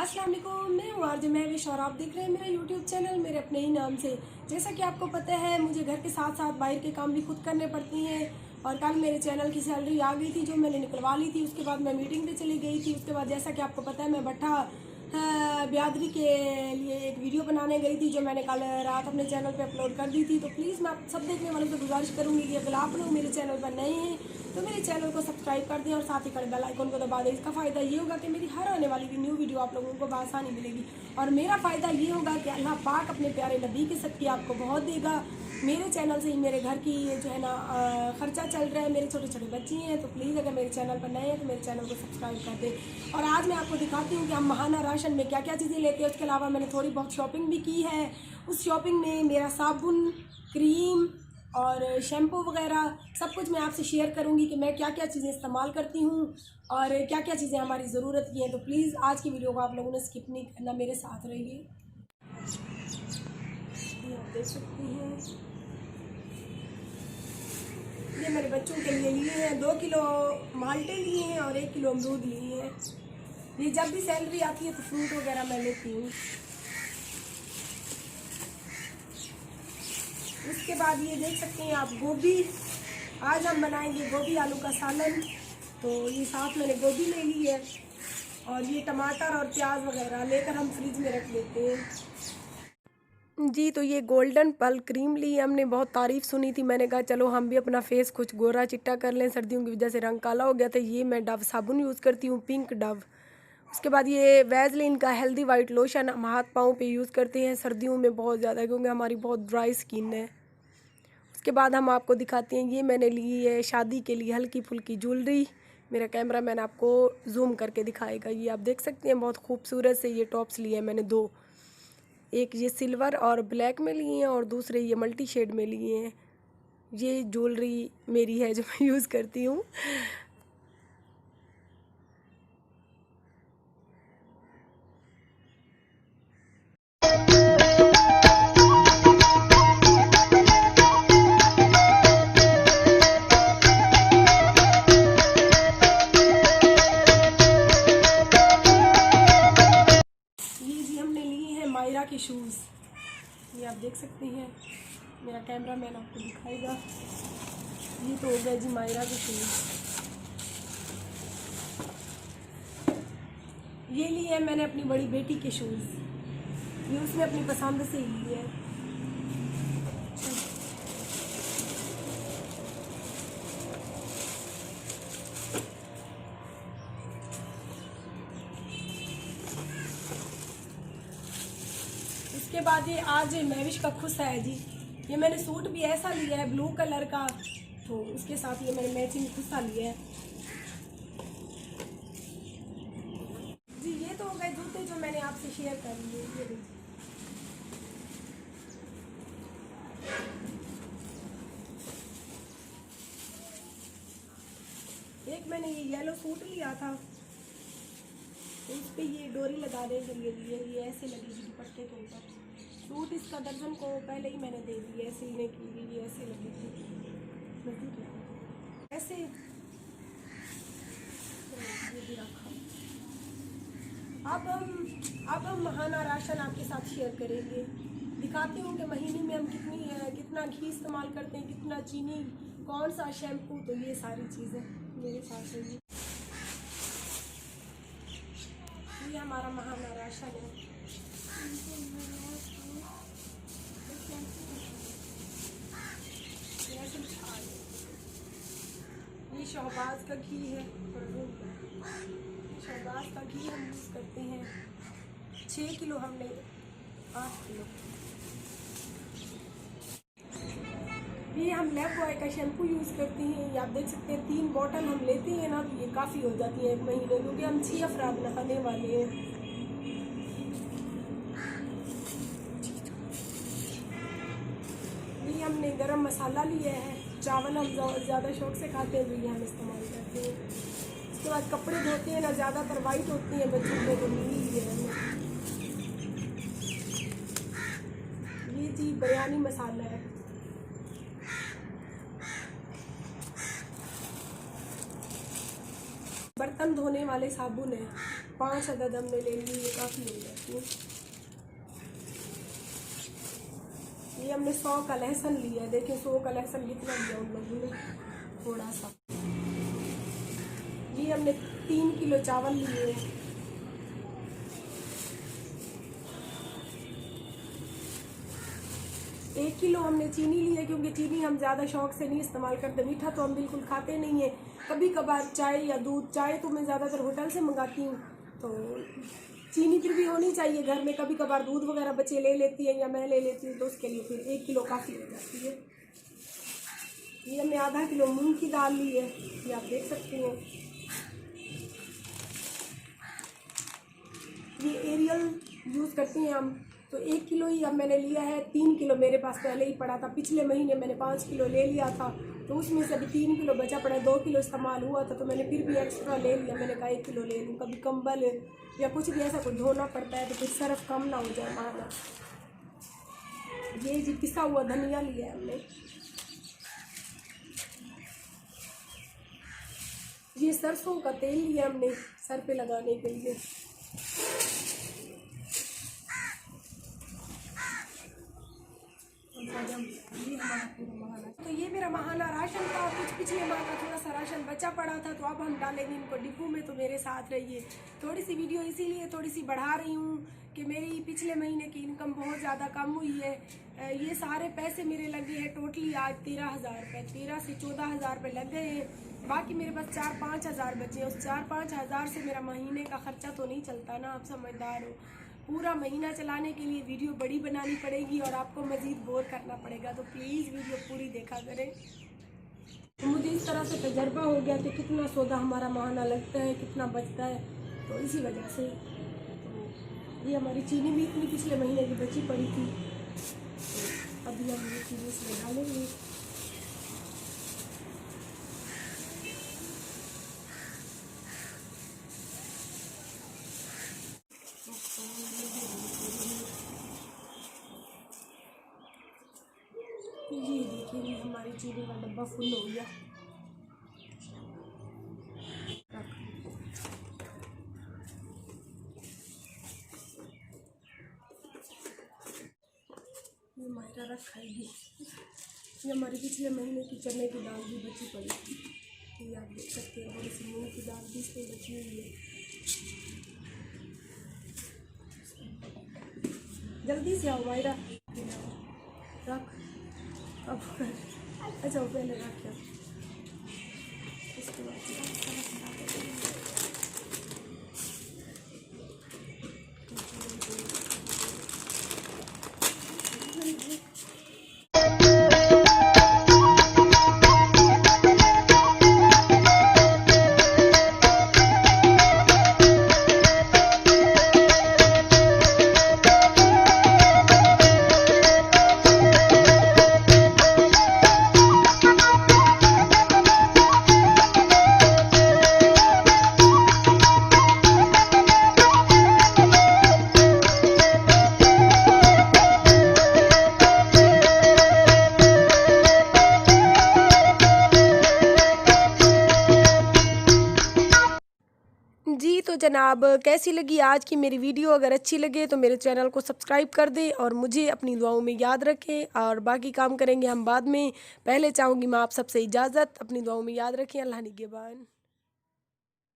अस्सलाम वालेकुम, मैं हूँ आरजे महविश और आप देख रहे हैं मेरा यूट्यूब चैनल मेरे अपने ही नाम से। जैसा कि आपको पता है मुझे घर के साथ साथ बाहर के काम भी खुद करने पड़ती हैं और कल मेरे चैनल की सैलरी आ गई थी जो मैंने निकलवा ली थी। उसके बाद मैं मीटिंग पे चली गई थी। उसके बाद जैसा कि आपको पता है मैं भट्ठा बिरादरी के लिए एक वीडियो बनाने गई थी जो मैंने कल रात अपने चैनल पे अपलोड कर दी थी। तो प्लीज़ मैं आप सब देखने वालों से गुजारिश करूँगी कि अगर आप लोग मेरे चैनल पर नए हैं तो मेरे चैनल को सब्सक्राइब कर दें और साथ ही बेल आइकन को दबा दें। इसका फ़ायदा ये होगा कि मेरी हर आने वाली न्यू वीडियो आप लोगों को बआसानी मिलेगी और मेरा फ़ायदा ये होगा कि अल्लाह पाक अपने प्यारे नबी के सदक़े आपको बहुत देगा। मेरे चैनल से ही मेरे घर की जो है ना ख़र्चा चल रहा है। मेरे छोटे छोटे बच्चे हैं तो प्लीज़ अगर मेरे चैनल पर नए हैं तो मेरे चैनल को सब्सक्राइब कर दें। और आज मैं आपको दिखाती हूँ कि हम महाना राशन में क्या क्या चीज़ें लेते हैं। उसके अलावा मैंने थोड़ी बहुत शॉपिंग भी की है। उस शॉपिंग में मेरा साबुन, क्रीम और शैम्पू वगैरह सब कुछ मैं आपसे शेयर करूंगी कि मैं क्या क्या चीज़ें इस्तेमाल करती हूँ और क्या क्या चीज़ें हमारी ज़रूरत की हैं। तो प्लीज़ आज की वीडियो को आप लोगों ने स्किप नहीं करना, मेरे साथ रहिए। ये आप देख सकते हैं, ये मेरे बच्चों के लिए हैं 2 किलो माल्टे लिए हैं और 1 किलो अमरूद लिए हैं। ये जब भी सैलरी आती है तो फ्रूट वगैरह मैं लेती हूँ। उसके बाद ये देख सकते हैं आप गोभी, आज हम बनाएंगे गोभी आलू का सालन। तो ये साथ मैंने गोभी ले ली है और ये टमाटर और प्याज वगैरह लेकर हम फ्रिज में रख लेते हैं जी। तो ये गोल्डन पल क्रीम ली हमने, बहुत तारीफ़ सुनी थी। मैंने कहा चलो हम भी अपना फेस कुछ गोरा चिट्टा कर लें, सर्दियों की वजह से रंग काला हो गया था। ये मैं डव साबुन यूज़ करती हूँ, पिंक डव। उसके बाद ये वैसलीन का हेल्दी वाइट लोशन हम हाथ पाँव पे यूज़ करते हैं सर्दियों में बहुत ज़्यादा, क्योंकि हमारी बहुत ड्राई स्किन है। उसके बाद हम आपको दिखाते हैं, ये मैंने ली है शादी के लिए हल्की फुल्की ज्वेलरी। मेरा कैमरा मैन आपको जूम करके दिखाएगा। ये आप देख सकते हैं बहुत खूबसूरत से ये टॉप्स लिए हैं मैंने 2, एक ये सिल्वर और ब्लैक में लिए हैं और दूसरे ये मल्टी शेड में लिए हैं। ये ज्वेलरी मेरी है जो मैं यूज़ करती हूँ। मायरा के शूज़, ये आप देख सकते हैं, मेरा कैमरा मैन आपको दिखाएगा। ये तो हो गया जी मायरा के शूज़। ये लिए हैं मैंने अपनी बड़ी बेटी के शूज़, ये उसने अपनी पसंद से ही लिए हैं। उसके बाद ये आज महविश का खुश है जी, ये मैंने सूट भी ऐसा लिया है ब्लू कलर का, तो उसके साथ ये मैंने मैचिंग खुस्सा लिया है जी। ये तो हो गए जूते जो मैंने आपसे शेयर कर लिए। ये एक मैंने ये येलो सूट लिया था, उस पर ये डोरी लगाने के लिए ये ऐसे लगेगी दुपट्टे के ऊपर। सूट इसका दर्जन को पहले ही मैंने दे दिया है सिलने के लिए, ये ऐसे लगेगी ऐसे। ये भी रखा। अब हम महाना राशन आपके साथ शेयर करेंगे। दिखाती हूँ कि महीने में हम कितना घी इस्तेमाल करते हैं, कितना चीनी, कौन सा शैम्पू, तो ये सारी चीज़ें मेरे साथ होंगी। ये हमारा महाना राशन है। ये शहबाज का घी है, शहबाज का घी हम यूज़ करते हैं 6 किलो, हमने 8 किलो। ये हम लैब बॉय का शैम्पू यूज़ करते हैं। ये आप देख सकते हैं 3 बॉटल हम लेते हैं ना, तो ये काफ़ी हो जाती है 1 महीने, क्योंकि हम 6 अफराद नहाने वाले हैं। ये हमने गरम मसाला लिया है, चावल हम ज़्यादा शौक से खाते हैं तो ये हम इस्तेमाल करते हैं। उसके बाद कपड़े धोते हैं ना, ज़्यादातर वाइट होती हैं बच्चों के, तो नीली लिया है। ये जी बिरयानी मसाला है। बर्तन धोने वाले साबुन है 5 अदद हमने ले ली, ये काफ़ी हो जाती है। ये हमने 100 का लहसुन लिया है, देखिए 100 का लहसुन कितना लिया उन लोगों ने, थोड़ा सा। ये हमने 3 किलो चावल लिए हैं। 1 किलो हमने चीनी ली है, क्योंकि चीनी हम ज़्यादा शौक से नहीं इस्तेमाल करते, मीठा तो हम बिल्कुल खाते नहीं है। कभी कभार चाय या दूध, चाय तो मैं ज़्यादातर होटल से मंगाती हूँ, तो चीनी फिर भी होनी चाहिए घर में। कभी कभार दूध वगैरह बच्चे ले लेती हैं या मैं ले लेती हूँ, तो उसके लिए फिर 1 किलो काफ़ी हो जाती है। ये हमने आधा किलो मूंग की दाल ली है, ये आप देख सकते हैं। ये एरियल यूज़ करते हैं हम, तो 1 किलो ही अब मैंने लिया है। 3 किलो मेरे पास पहले ही पड़ा था, पिछले महीने मैंने 5 किलो ले लिया था, तो उसमें से अभी 3 किलो बचा पड़ा है। 2 किलो इस्तेमाल हुआ था, तो मैंने फिर भी एक्स्ट्रा ले लिया। मैंने कहा 1 किलो ले लूँ, कभी कंबल या कुछ भी ऐसा कुछ धोना पड़ता है तो फिर सर्फ कम ना हो जाए माना। ये जी पिसा हुआ धनिया लिया है हमने। ये सरसों का तेल लिया हमने सर पे लगाने के लिए। तो ये मेरा माहाना राशन था, कुछ पिछले माह का थोड़ा सा राशन बचा पड़ा था, तो अब हम डालेंगे इनको डिब्बू में। तो मेरे साथ रहिए। थोड़ी सी वीडियो इसीलिए थोड़ी सी बढ़ा रही हूँ कि मेरी पिछले महीने की इनकम बहुत ज़्यादा कम हुई है। ये सारे पैसे मेरे लगे हैं टोटली आज 13,000 रुपये, 13 से 14,000 रुपये लग गए हैं। बाकी मेरे पास 4-5 हज़ार बचे। उस 4-5 हज़ार से मेरा महीने का खर्चा तो नहीं चलता ना, आप समझदार हो। पूरा महीना चलाने के लिए वीडियो बड़ी बनानी पड़ेगी और आपको मज़ीद बोर करना पड़ेगा, तो प्लीज़ वीडियो पूरी देखा करें। तो मुझे इस तरह से तजर्बा हो गया कि कितना सौदा हमारा महीना लगता है, कितना बचता है, तो इसी वजह से। तो ये हमारी चीनी भी इतनी पिछले महीने की बची पड़ी थी, तो अभी हम ये चीज़ें इसमें डालेंगे। ये देखिए हमारी चीनी का डब्बा फुल हो गया। ये मायरा रख खाएगी। ये हमारी पिछले महीने की चने की दाल भी बची पड़ी थी, ये आप देख सकते हैं। थोड़ी सी मूंग की दाल भी इसमें बची हुई है। जल्दी से आओ मायरा, रख। अब अच्छा पहले रख क्या, इसके बाद जी। तो जनाब कैसी लगी आज की मेरी वीडियो? अगर अच्छी लगे तो मेरे चैनल को सब्सक्राइब कर दें और मुझे अपनी दुआओं में याद रखें, और बाकी काम करेंगे हम बाद में। पहले चाहूँगी मैं आप सबसे इजाज़त, अपनी दुआओं में याद रखें। अल्लाह निगहबान।